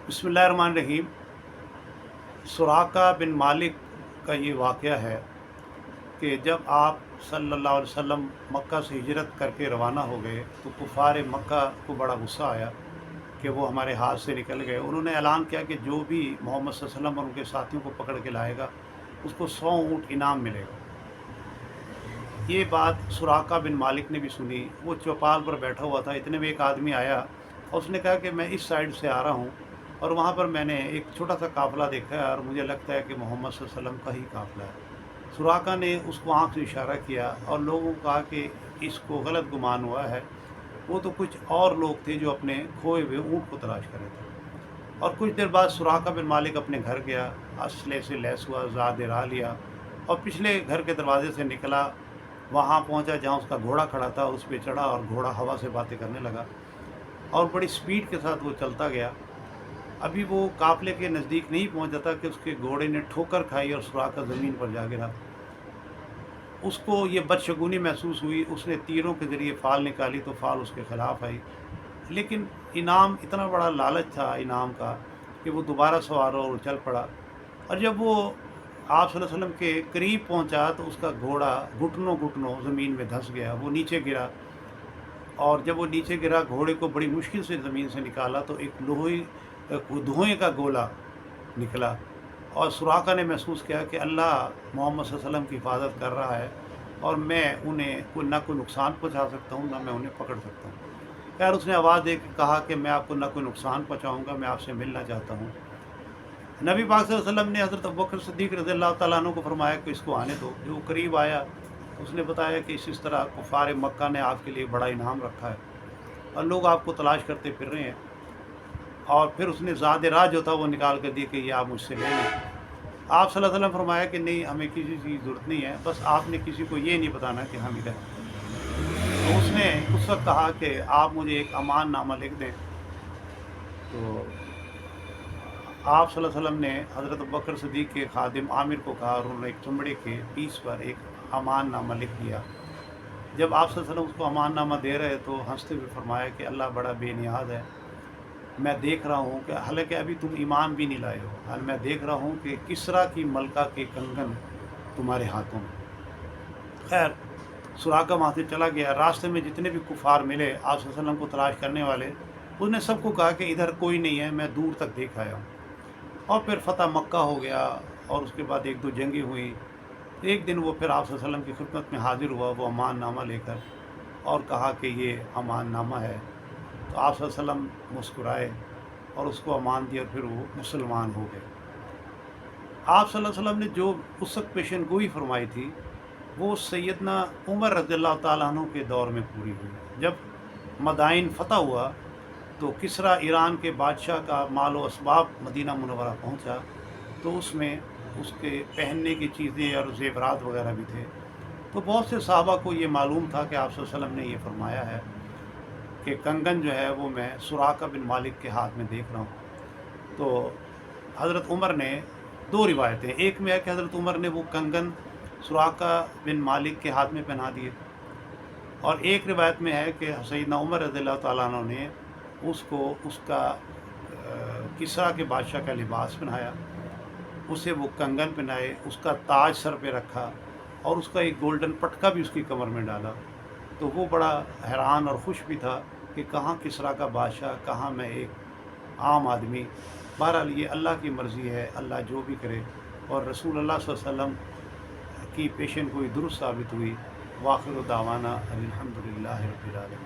बिस्मिल्लाहिर्रहमानिर्रहीम। सुराका बिन मालिक का ये वाक़या है कि जब आप सल्लल्लाहु अलैहि वसल्लम मक्का से हिजरत करके रवाना हो गए तो कुफ़ार मक्का को बड़ा गुस्सा आया कि वो हमारे हाथ से निकल गए। उन्होंने ऐलान किया कि जो भी मोहम्मद सल्लल्लाहु अलैहि वसल्लम और उनके साथियों को पकड़ के लाएगा उसको 100 ऊँट इनाम मिलेगा। ये बात सुराका बिन मालिक ने भी सुनी। वो चौपाल पर बैठा हुआ था, इतने में एक आदमी आया और उसने कहा कि मैं इस साइड से आ रहा हूँ और वहाँ पर मैंने एक छोटा सा काफ़िला देखा है और मुझे लगता है कि मोहम्मद सल्लल्लाहु अलैहि वसल्लम का ही काफ़िला है। सुराका ने उसको आँख से इशारा किया और लोगों को कहा कि इसको गलत गुमान हुआ है। वो तो कुछ और लोग थे जो अपने खोए हुए ऊँट को तलाश कर रहे थे। और कुछ देर बाद सुराका बिन मालिक अपने घर गया, असले से लैस हुआ, ज़ाद रा लिया और पिछले घर के दरवाजे से निकला। वहाँ पहुँचा जहाँ उसका घोड़ा खड़ा था, उस पे चढ़ा और घोड़ा हवा से बातें करने लगा और बड़ी स्पीड के साथ वो चलता गया। अभी वो काफ़िले के नज़दीक नहीं पहुँचा था कि उसके घोड़े ने ठोकर खाई और सुराका ज़मीन पर जा गिरा। उसको ये बदशगुनी महसूस हुई। उसने तीरों के ज़रिए फ़ाल निकाली तो फ़ाल उसके ख़िलाफ़ आई, लेकिन इनाम इतना बड़ा लालच था इनाम का कि वो दोबारा सवार और चल पड़ा। और जब वो आप सल्लल्लाहु अलैहि वसल्लम के करीब पहुंचा तो उसका घोड़ा घुटनों घुटनों ज़मीन में धंस गया, वो नीचे गिरा। और जब वो नीचे गिरा, घोड़े को बड़ी मुश्किल से ज़मीन से निकाला तो एक धुएँ का गोला निकला और सुराका ने महसूस किया कि अल्लाह मोहम्मद सल्लल्लाहु अलैहि वसल्लम की हिफाज़त कर रहा है और मैं उन्हें कोई नुकसान पहुंचा सकता हूँ, ना मैं उन्हें पकड़ सकता हूँ। खैर उसने आवाज़ दे के कहा कि मैं आपको ना कोई नुकसान पहुंचाऊँगा, मैं आपसे मिलना चाहता हूँ। नबी पाक सल्लल्लाहु अलैहि वसल्लम ने हज़रत अबू बकर सिद्दीक़ रज़ियल्लाहु तआला अन्हु को फरमाया कि इसको आने दो। जो करीब आया उसने बताया कि इस तरह कुफ़ार मक्का ने आपके लिए बड़ा इनाम रखा है और लोग आपको तलाश करते फिर रहे हैं। और फिर उसने ज़ाद राह जो था वो निकाल कर दी कि ये आप मुझसे ले लें। आप सल्लल्लाहु अलैहि वसल्लम फरमाया कि नहीं, हमें किसी चीज़ की ज़रूरत नहीं है, बस आपने किसी को ये नहीं बताना कि हम इधर हैं। तो उसने उस वक्त कहा कि आप मुझे एक अमान नामा लिख दें। तो आप सल्लल्लाहु अलैहि वसल्लम ने हज़रत अबू बकर सिद्दीक़ के खादिम आमिर को कहा और उन्होंने एक चमड़े के पीस पर एक अमान नामा लिख दिया। जब आप सल्लल्लाहु अलैहि वसल्लम उसको अमान नामा दे रहे तो हंसते हुए फरमाया कि अल्लाह बड़ा बेनियाज़ है। मैं देख रहा हूँ कि हालांकि अभी तुम ईमान भी नहीं लाए हो, और मैं देख रहा हूँ कि किसरा की मलका के कंगन तुम्हारे हाथों में। खैर सुराका वहाँ से चला गया। रास्ते में जितने भी कुफ़ार मिले आप सल्लल्लाहु अलैहि वसल्लम को तलाश करने वाले, उसने सबको कहा कि इधर कोई नहीं है, मैं दूर तक देख आया हूँ। और फिर फ़तह मक्का हो गया और उसके बाद एक दो जंगें हुई। एक दिन वो फिर आप सल्लल्लाहु अलैहि वसल्लम की खिदमत में हाज़िर हुआ, वो अमान नामा लेकर, और कहा कि ये अमान नामा है। तो आप सल्लल्लाहु अलैहि वसल्लम मुस्कुराए और उसको अमान दिया, फिर वो मुसलमान हो गए। आप सल्लल्लाहु अलैहि वसल्लम ने जो उस वक्त पेशन गोई फरमाई थी वो सैयदना उमर रज़ियल्लाहु ताला अन्हु के दौर में पूरी हुई। जब मदाइन फ़तह हुआ तो किसरा ईरान के बादशाह का माल व असबाब मदीना मुनव्वरा पहुंचा, तो उसमें उसके पहनने की चीज़ें और ज़ेवरात वगैरह भी थे। तो बहुत से सहाबा को ये मालूम था कि आप सल्लल्लाहु अलैहि वसल्लम ने ये फरमाया है कि कंगन जो है वो मैं सुराका बिन मालिक के हाथ में देख रहा हूँ। तो हज़रत उमर ने, दो रिवायतें, एक में है कि हज़रत उमर ने वो कंगन सुराका बिन मालिक के हाथ में पहना दिए, और एक रिवायत में है कि सैयदना उमर रज़ियल्लाहु ताला अन्हु ने उसको उसका किस्रा के बादशाह का लिबास पहनाया, उसे वो कंगन पहनाए, उसका ताज सर पे रखा और उसका एक गोल्डन पटका भी उसकी कमर में डाला। तो वो बड़ा हैरान और खुश भी था कि कहाँ किस्रा का बादशाह, कहाँ मैं एक आम आदमी। बहरहाल ये अल्लाह की मर्ज़ी है, अल्लाह जो भी करे। और रसूल अल्लाह सल्लल्लाहु अलैहि वसल्लम की पेशन गोई दुरुस्त साबित हुई। वाखिर दावाना अनिल हम्दुलिल्लाहि रब्बिल आलमीन।